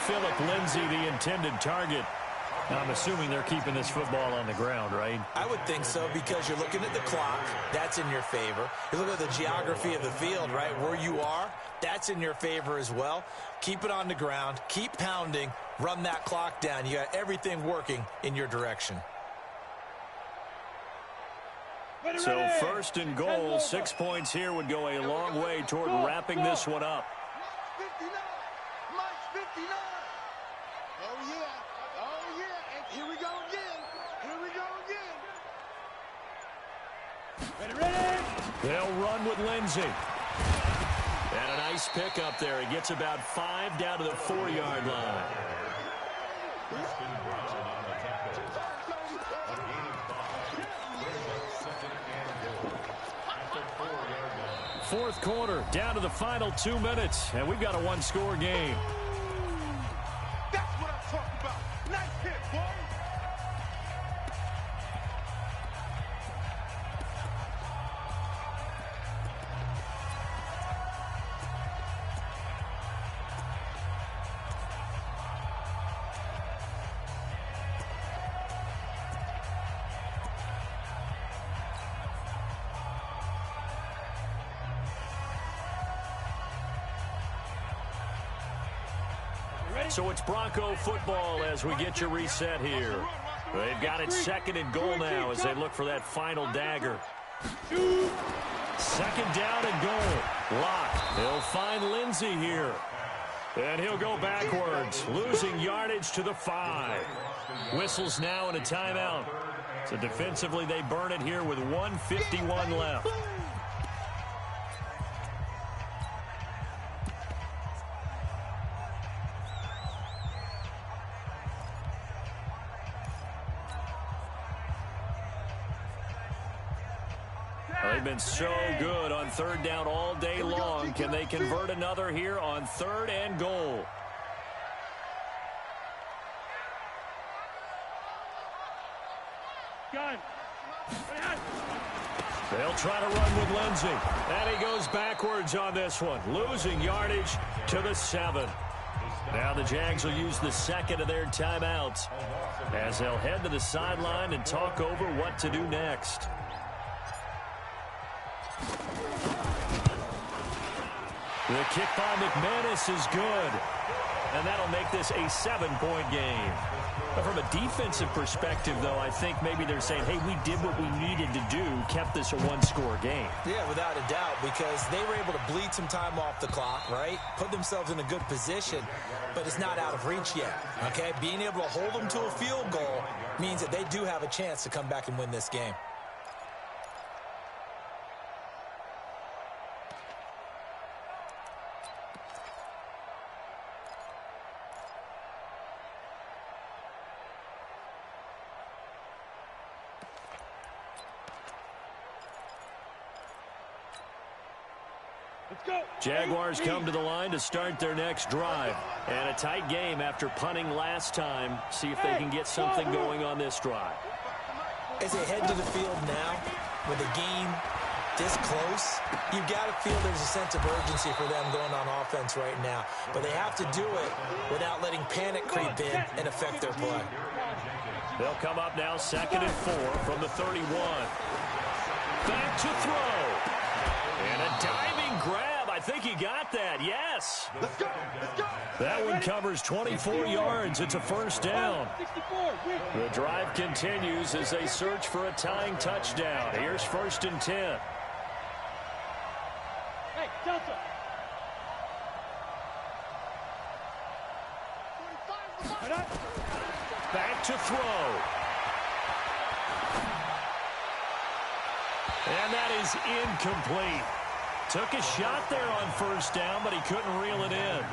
Philip Lindsay, the intended target. I'm assuming they're keeping this football on the ground, right? I would think so because you're looking at the clock. That's in your favor. You look at the geography of the field, right, where you are. That's in your favor as well. Keep it on the ground. Keep pounding. Run that clock down. You got everything working in your direction. So 1st and goal, 6 points here would go a long way toward wrapping this one up. 59. Mike's 59. Oh, yeah. Oh, yeah. And here we go again. Here we go again. Ready. They'll run with Lindsay. And a nice pickup there. He gets about 5 down to the 4-yard line. Fourth quarter, down to the final 2 minutes, and we've got a 1-score game. That's what I'm talking about. Nice hit, boy. So it's Bronco football as we get you reset here. They've got it 2nd and goal now as they look for that final dagger. 2nd down and goal. Lock. He'll find Lindsay here. And he'll go backwards, losing yardage to the 5. Whistles now in a timeout. So defensively they burn it here with 1:51 left. They've been so good on 3rd down all day long. Can they convert another here on 3rd and goal? They'll try to run with Lindsay. And he goes backwards on this one, losing yardage to the 7. Now the Jags will use the 2nd of their timeouts as they'll head to the sideline and talk over what to do next. The kick by McManus is good, and that'll make this a 7-point game. But from a defensive perspective, though, I think maybe they're saying, hey, we did what we needed to do, kept this a 1-score game. Yeah, without a doubt, because they were able to bleed some time off the clock, right? Put themselves in a good position, but it's not out of reach yet, okay? Being able to hold them to a field goal means that they do have a chance to come back and win this game. Jaguars come to the line to start their next drive. And a tight game after punting last time. See if they can get something going on this drive. As they head to the field now, with the game this close, you've got to feel there's a sense of urgency for them going on offense right now. But they have to do it without letting panic creep in and affect their play. They'll come up now 2nd and 4 from the 31. Back to throw. And a diving grab. I think he got that. Yes. Let's go. Let's go. That one covers 24 yards. It's a 1st down. The drive continues as they search for a tying touchdown. Here's 1st and 10. Hey, Delta. throw. And that is incomplete. Took a shot there on first down, but he couldn't reel it in.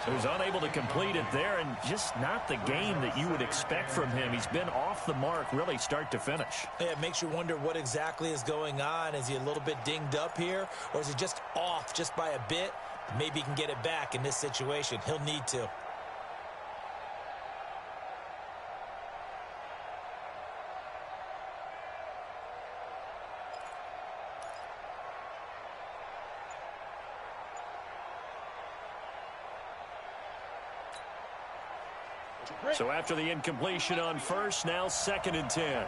So he's unable to complete it there, and just not the game that you would expect from him. He's been off the mark really start to finish. Yeah, it makes you wonder what exactly is going on. Is he a little bit dinged up here, or is he just off just by a bit? Maybe he can get it back in this situation. He'll need to. So after the incompletion on first, now 2nd and 10.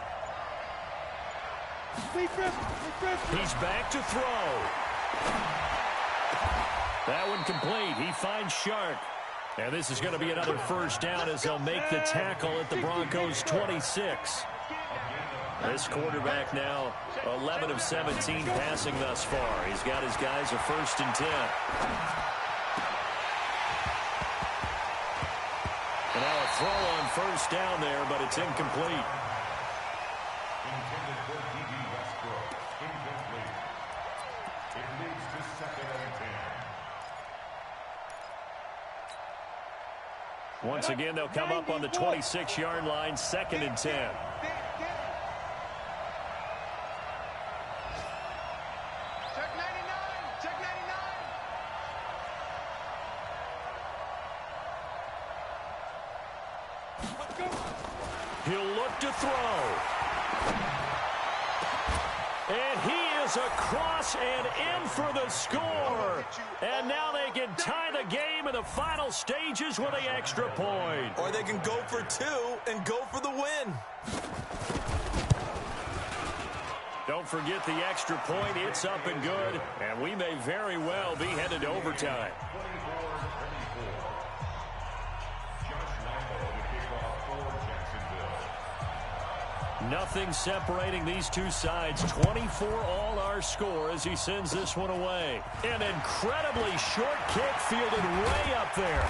He's back to throw. That one complete. He finds Shark. And this is going to be another first down as they'll make the tackle at the Broncos 26. This quarterback now 11 of 17 passing thus far. He's got his guys a 1st and 10. And now a throw on first down there, but it's incomplete. Intended for D.B. Westbrook. Incomplete. It leads to 2nd and 10. Once again, they'll come up on the 26-yard line, 2nd and 10. Check 99. Check 99. He'll look to throw. And he is across and in for the score. And now they can tie the game in the final stages with the extra point. Or they can go for 2 and go for the win. Don't forget the extra point. It's up and good. And we may very well be headed to overtime. 24-24. Josh Lambo to kick off for Jacksonville. Nothing separating these two sides. 24 all our score as he sends this one away. An incredibly short kick fielded way up there.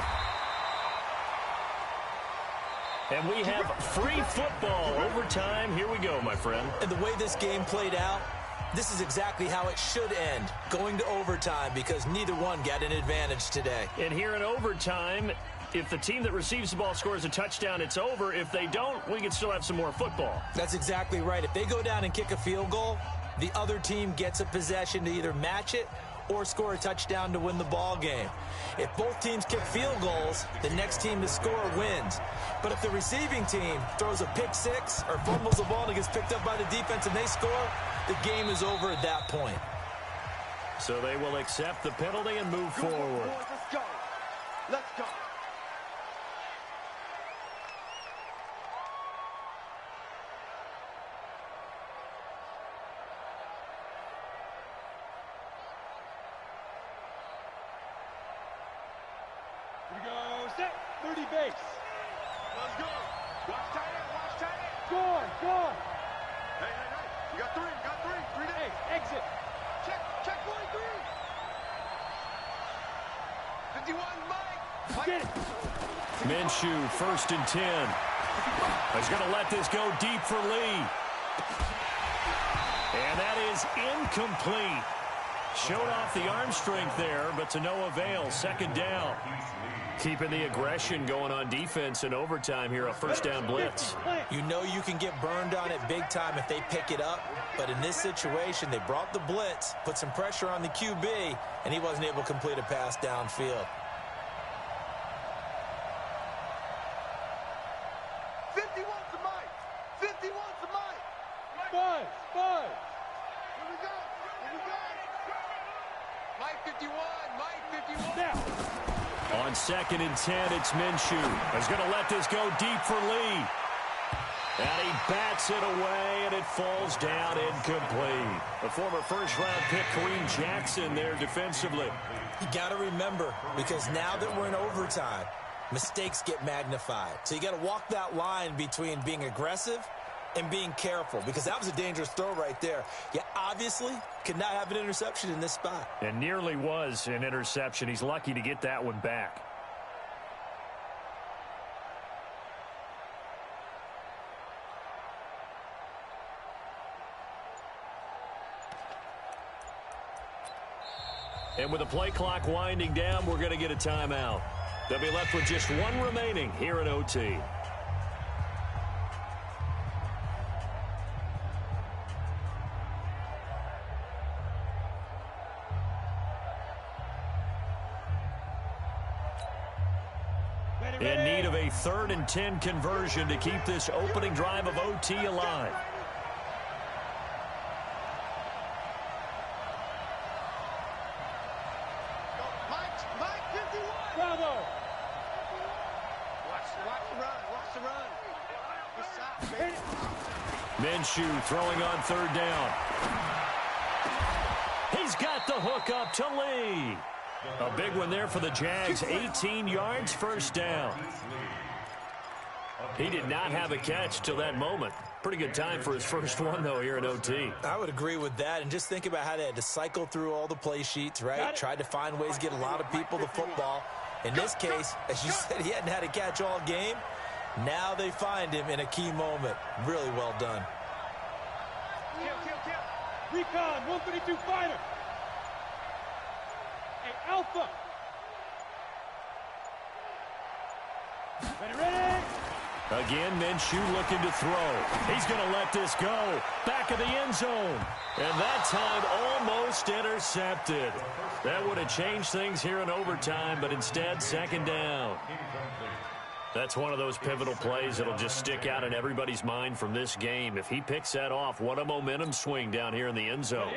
And we have free football. Overtime. Here we go, my friend. And the way this game played out, this is exactly how it should end, going to overtime, because neither one got an advantage today. And here in overtime, if the team that receives the ball scores a touchdown, it's over. If they don't, we can still have some more football. That's exactly right. If they go down and kick a field goal, the other team gets a possession to either match it or score a touchdown to win the ball game. If both teams kick field goals, the next team to score wins. But if the receiving team throws a pick six or fumbles the ball and it gets picked up by the defense and they score, the game is over at that point. So they will accept the penalty and move forward. Let's go. Let's go. Here we go. Set. 30 base. Let's go. Watch tight end. Watch tight end. Score. Score. Hey, hey, hey. You got 3. You got 3. 3 days. Hey, exit. Check. Check 43. 51, Mike. Get it. Minshew, 1st and 10. He's going to let this go deep for Lee. And that is incomplete. Showed off the arm strength there, but to no avail. 2nd down. Keeping the aggression going on defense in overtime here, a 1st down blitz. You know you can get burned on it big time if they pick it up, but in this situation, they brought the blitz, put some pressure on the QB, and he wasn't able to complete a pass downfield. 51 to Mike. 51 to Mike. 5. 5. Here we go. Here we go. Mike 51. Mike 51. Now. On 2nd and 10, it's Minshew. He's going to let this go deep for Lee. And he bats it away, and it falls down incomplete. The former first-round pick, Kareem Jackson, there defensively. You got to remember, because now that we're in overtime, mistakes get magnified. So you got to walk that line between being aggressive and being careful, because that was a dangerous throw right there. You obviously could not have an interception in this spot. And nearly was an interception. He's lucky to get that one back. And with the play clock winding down, we're going to get a timeout. They'll be left with just one remaining here in OT. In need of a 3rd and 10 conversion to keep this opening drive of OT alive. Mike, 51. Bravo. Watch the run. Good side, baby. Minshew throwing on 3rd down. He's got the hook up to Lee. A big one there for the Jags. 18 yards, 1st down. He did not have a catch till that moment. Pretty good time for his first one, though, here in OT. I would agree with that. And just think about how they had to cycle through all the play sheets, right? Tried to find ways to get a lot of people the football. In this case, as you said, he hadn't had a catch all game. Now they find him in a key moment. Really well done. Kill. Recon, 132 fighter. Hey, Alpha. Ready. Again, Minshew looking to throw. He's going to let this go. Back of the end zone. And that time almost intercepted. That would have changed things here in overtime, but instead, 2nd down. That's one of those pivotal plays that'll just stick out in everybody's mind from this game. If he picks that off, what a momentum swing down here in the end zone.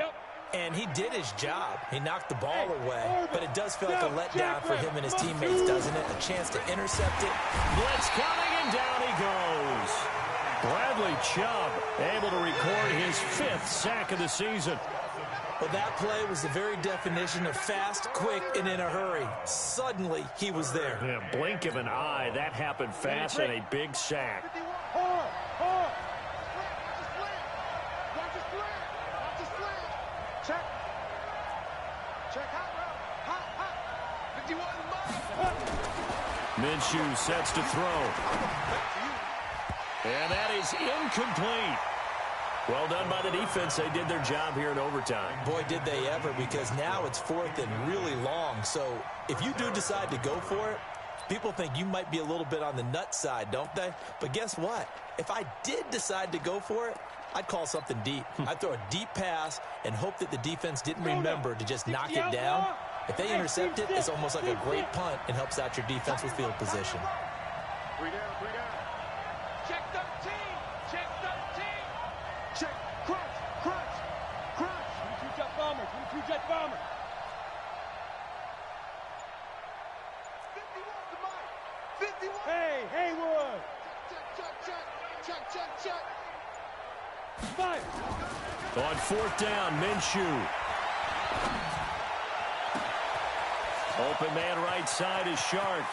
And he did his job. He knocked the ball away, but it does feel like a letdown for him and his teammates, doesn't it? A chance to intercept it. Blitz coming, and down he goes. Bradley Chubb able to record his 5th sack of the season. Well, that play was the very definition of fast, quick, and in a hurry. Suddenly, he was there. Yeah, blink of an eye. That happened fast and a big sack. Check hot. 51 Minshew sets to throw. And that is incomplete. Well done by the defense. They did their job here in overtime. Boy, did they ever, because now it's 4th and really long. So if you do decide to go for it, people think you might be a little bit on the nut side, don't they? But guess what? If I did decide to go for it, I'd call something deep. I'd throw a deep pass and hope that the defense didn't remember to just knock it down. If they intercept it, it's almost like a great punt and helps out your defense with field position. 3 down. Check 13. Check. Crunch. 22 jet bomber. 51 to Mike. 51. Hey, Haywood. Check. Fire. On 4th down, Minshew. Open man right side is Shark.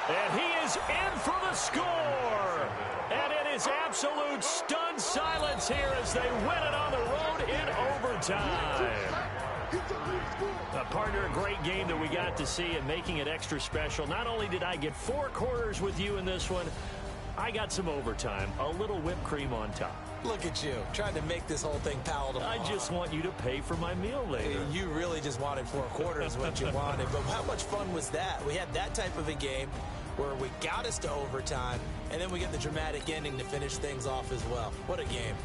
And he is in for the score. And it is absolute stunned silence here as they win it on the road in overtime. Partner, a great game that we got to see and making it extra special. Not only did I get 4 quarters with you in this one, I got some overtime, a little whipped cream on top. Look at you, trying to make this whole thing palatable. I just want you to pay for my meal later. You really just wanted 4 quarters what you wanted. But how much fun was that? We had that type of a game where we got us to overtime, and then we get the dramatic ending to finish things off as well. What a game.